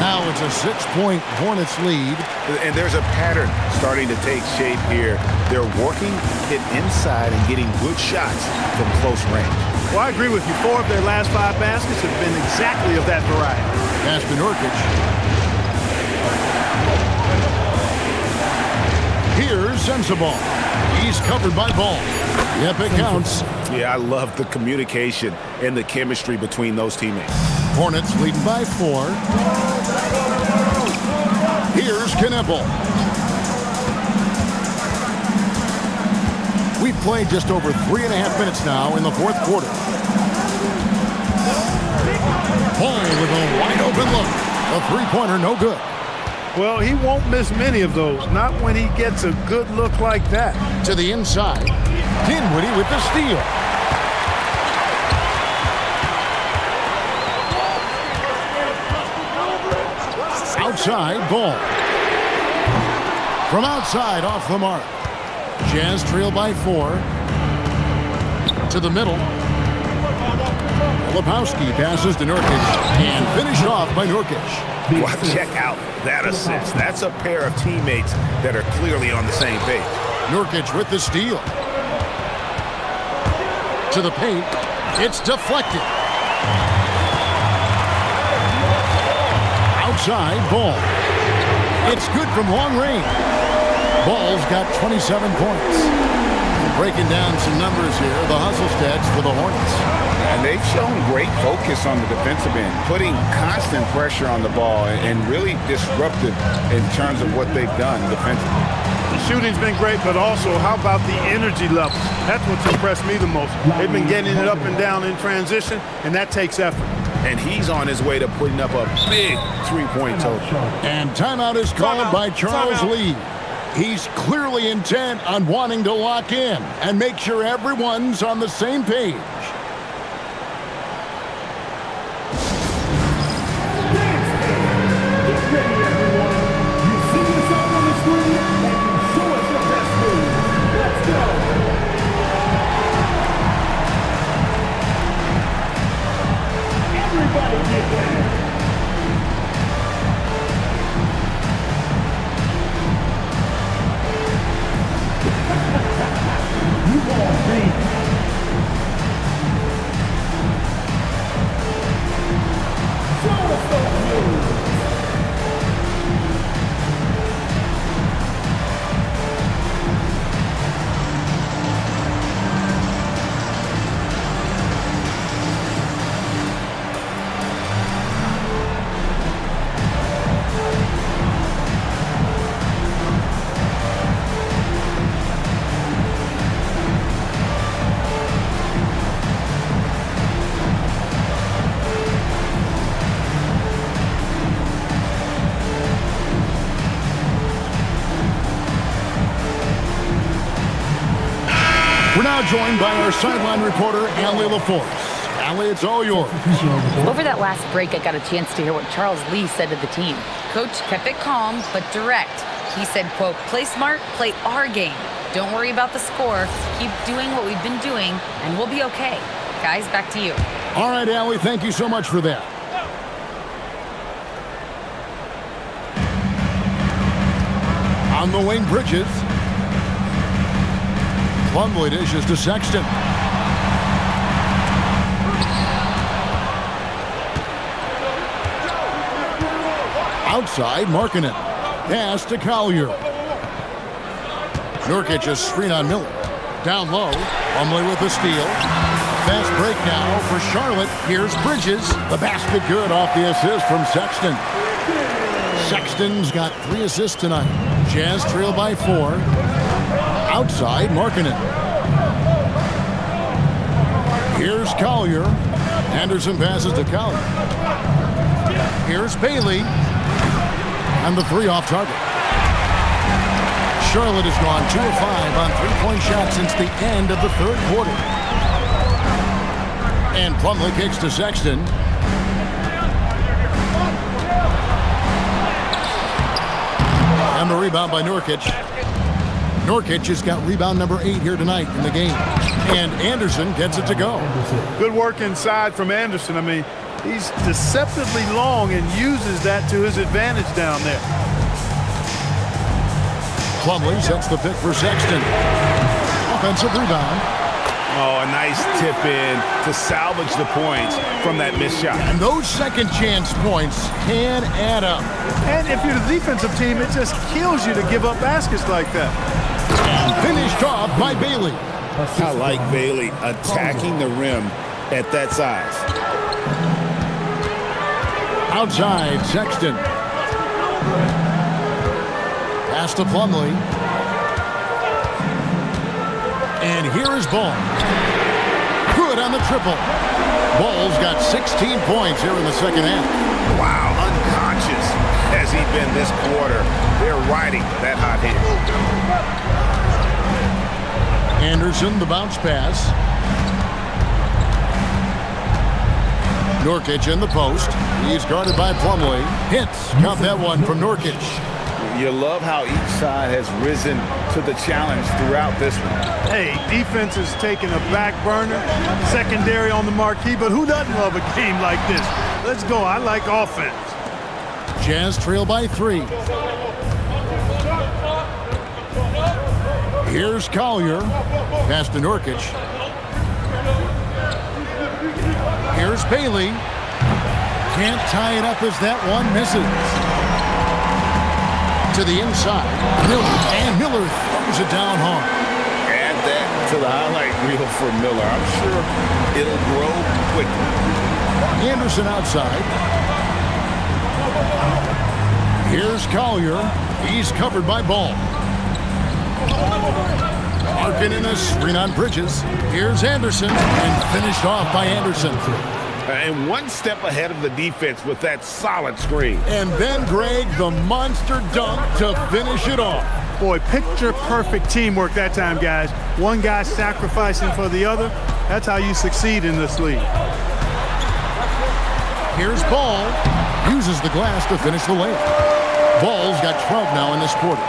Now it's a 6-point Hornets lead. And there's a pattern starting to take shape here. They're working it inside and getting good shots from close range. Well, I agree with you. 4 of their last 5 baskets have been exactly of that variety. Pass to Nurkic. Here's Sensabaugh. He's covered by Ball. Yep, it counts. Yeah, I love the communication and the chemistry between those teammates. Hornets leading by 4. Here's Kneppel. We've played just over 3.5 minutes now in the 4th quarter. Ball with a wide open look. A three-pointer, no good. Well, he won't miss many of those, not when he gets a good look like that. To the inside. Dinwiddie with the steal. Outside, Ball. From outside, off the mark. Jazz trail by 4. To the middle. Lepowski passes to Nurkic and finished off by Nurkic. Well, check out that assist. That's a pair of teammates that are clearly on the same page. Nurkic with the steal. To the paint. It's deflected. Outside, Ball. It's good from long range. Ball's got 27 points. Breaking down some numbers here, the hustle stats for the Hornets. And they've shown great focus on the defensive end, putting constant pressure on the ball and really disruptive in terms of what they've done defensively. The shooting's been great, but also how about the energy levels? That's what's impressed me the most. They've been getting it up and down in transition, and that takes effort. And he's on his way to putting up a big three-point total. And timeout is called by Charles Lee. He's clearly intent on wanting to lock in and make sure everyone's on the same page. We're now joined by our sideline reporter, Allie LaForce. Allie, it's all yours. Over that last break, I got a chance to hear what Charles Lee said to the team. Coach kept it calm, but direct. He said, quote, play smart, play our game. Don't worry about the score. Keep doing what we've been doing, and we'll be okay. Guys, back to you. All right, Allie, thank you so much for that. On the wing, Bridges. Plumlee dishes to Sexton. Outside, Markkanen. Pass to Collier. Nurkic is screen on Miller. Down low, Plumlee with the steal. Fast break now for Charlotte. Here's Bridges. The basket good off the assist from Sexton. Sexton's got 3 assists tonight. Jazz trail by 4. Outside, Markkanen. Here's Collier. Anderson passes to Collier. Here's Bailey. And the 3 off target. Charlotte has gone 2 of 5 on 3-point shots since the end of the 3rd quarter. And Plumlee kicks to Sexton. And the rebound by Nurkic. Nurkic has got rebound number 8 here tonight in the game. And Anderson gets it to go. Good work inside from Anderson. I mean, he's deceptively long and uses that to his advantage down there. Plumlee sets the pick for Sexton. Offensive rebound. Oh, a nice tip in to salvage the points from that missed shot. And those second chance points can add up. And if you're the defensive team, it just kills you to give up baskets like that. And finished off by Bailey. I like Bailey attacking the rim at that size. Outside, Sexton. Pass to Plumlee. And here is Ball. Good on the triple. Ball's got 16 points here in the second half. Wow, unconscious has he been this quarter. They're riding that hot hand. Anderson, the bounce pass. Nurkic in the post. He's guarded by Plumlee. Hits. Count that one from Nurkic. You love how each side has risen to the challenge throughout this one. Hey, defense is taking a back burner, secondary on the marquee, but who doesn't love a game like this? Let's go. I like offense. Jazz trail by 3. Here's Collier. Pass to Nurkic. Here's Bailey. Can't tie it up as that one misses. To the inside. Miller. And Miller throws it down hard. Add that to the highlight reel for Miller. I'm sure it'll grow quickly. Anderson outside. Here's Collier. He's covered by Ball. Arkin in a screen on Bridges. Here's Anderson. And finished off by Anderson. And one step ahead of the defense with that solid screen. And then, Greg, the monster dunk to finish it off. Boy, picture-perfect teamwork that time, guys. One guy sacrificing for the other. That's how you succeed in this league. Here's Ball. Uses the glass to finish the layup. Ball's got 12 now in this quarter.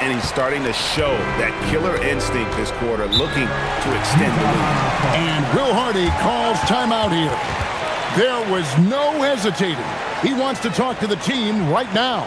And he's starting to show that killer instinct this quarter, looking to extend the lead. And Will Hardy calls timeout here. There was no hesitating. He wants to talk to the team right now.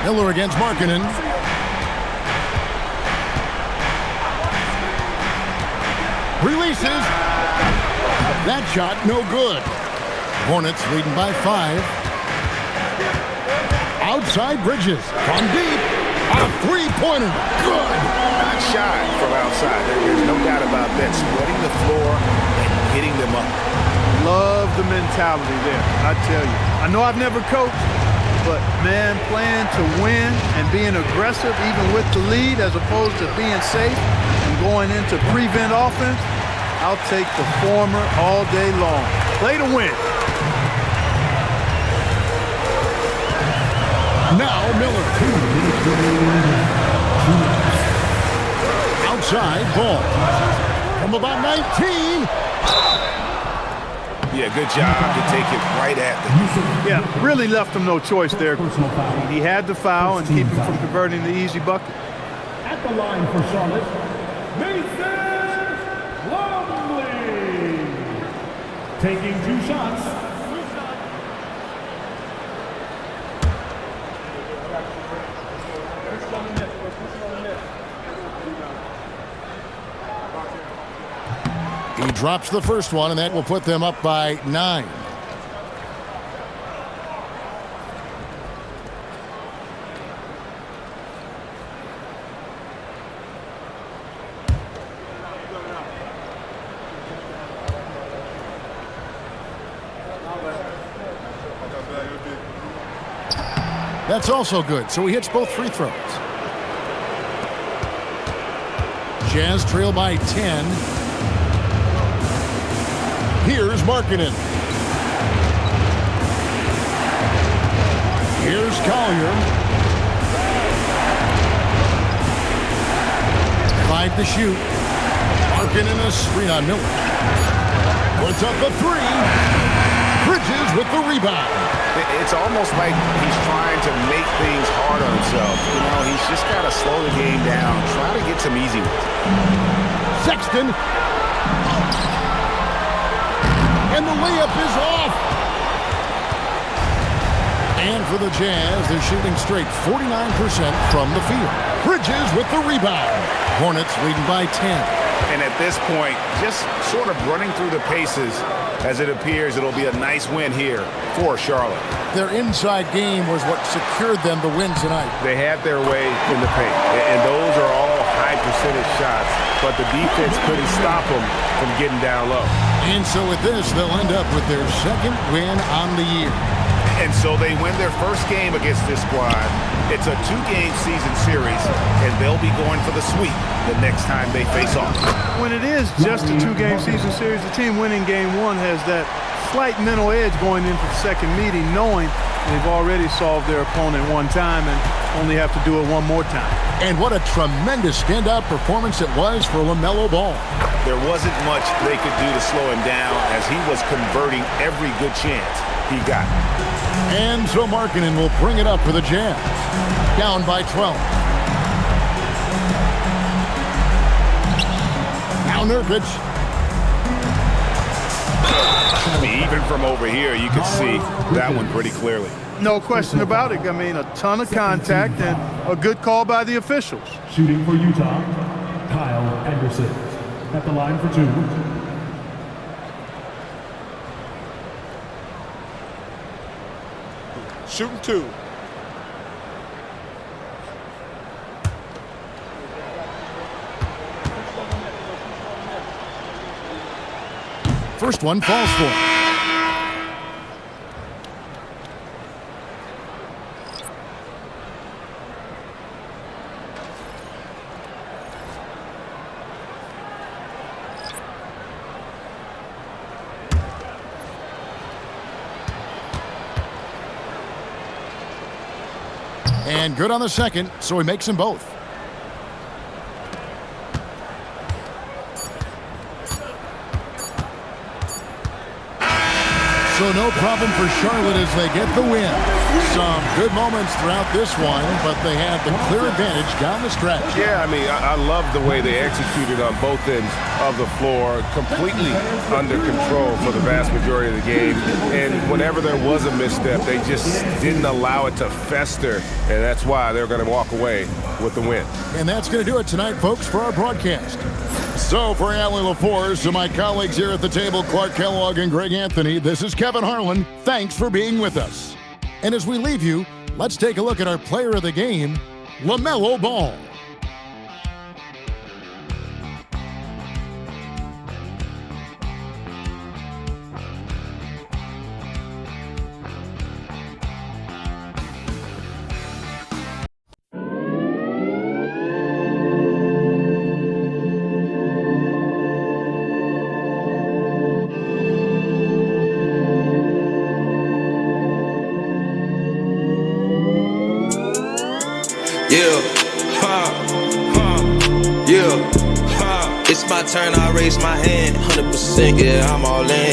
Miller against Markkanen. Releases. That shot no good. Hornets leading by 5. Outside Bridges. From deep. A three-pointer. Good. Not shy from outside. There's no doubt about that. Spreading the floor and hitting them up. Love the mentality there, I tell you. I know I've never coached, but, man, playing to win and being aggressive even with the lead as opposed to being safe and going into prevent offense, I'll take the former all day long. Play to win. Now Miller. Outside, Ball. From about 19. Yeah, good job to take it right at them. Yeah, really left him no choice there. He had to foul and keep him from converting the easy bucket. At the line for Charlotte, Mason Plumlee. Taking 2 shots. He drops the first one, and that will put them up by 9. That's also good, so he hits both free throws. Jazz trail by 10. Here's Markkanen. Here's Collier. 5 to shoot. Markkanen a screen on Miller. Puts up the 3. Bridges with the rebound. It's almost like he's trying to make things hard on himself. You know, he's just got to slow the game down, try to get some easy ones. Sexton. And the layup is off. And for the Jazz, they're shooting straight 49% from the field. Bridges with the rebound. Hornets leading by 10. And at this point, just sort of running through the paces, as it appears it'll be a nice win here for Charlotte. Their inside game was what secured them the win tonight. They had their way in the paint, and those are all high percentage shots, but the defense couldn't stop them from getting down low. And so with this, they'll end up with their second win on the year. And so they win their first game against this squad. It's a 2-game season series, and they'll be going for the sweep the next time they face off. When it is just a 2-game season series, the team winning game 1 has that slight mental edge going into the second meeting, knowing they've already solved their opponent one time and only have to do it one more time. And what a tremendous standout performance it was for LaMelo Ball. There wasn't much they could do to slow him down as he was converting every good chance he got. And so Markkanen will bring it up for the Jazz. Down by 12. Now Nurkic. Even from over here, you can see that one pretty clearly. No question about it. I mean, a ton of contact and a good call by the officials. Shooting for Utah, Kyle Anderson. At the line for 2. Shooting 2. First one falls for him. And good on the second, so he makes them both. So no problem for Charlotte as they get the win. Some good moments throughout this one, but they had the clear advantage down the stretch. Yeah, I mean, I love the way they executed on both ends of the floor, completely under control for the vast majority of the game. And whenever there was a misstep, they just didn't allow it to fester, and that's why they're going to walk away with the win. And that's going to do it tonight, folks, for our broadcast. So for Allie LaForce, to my colleagues here at the table, Clark Kellogg and Greg Anthony, this is Kevin Harlan. Thanks for being with us. And as we leave you, let's take a look at our player of the game, LaMelo Ball. It's my turn, I raise my hand, 100%, yeah, I'm all in.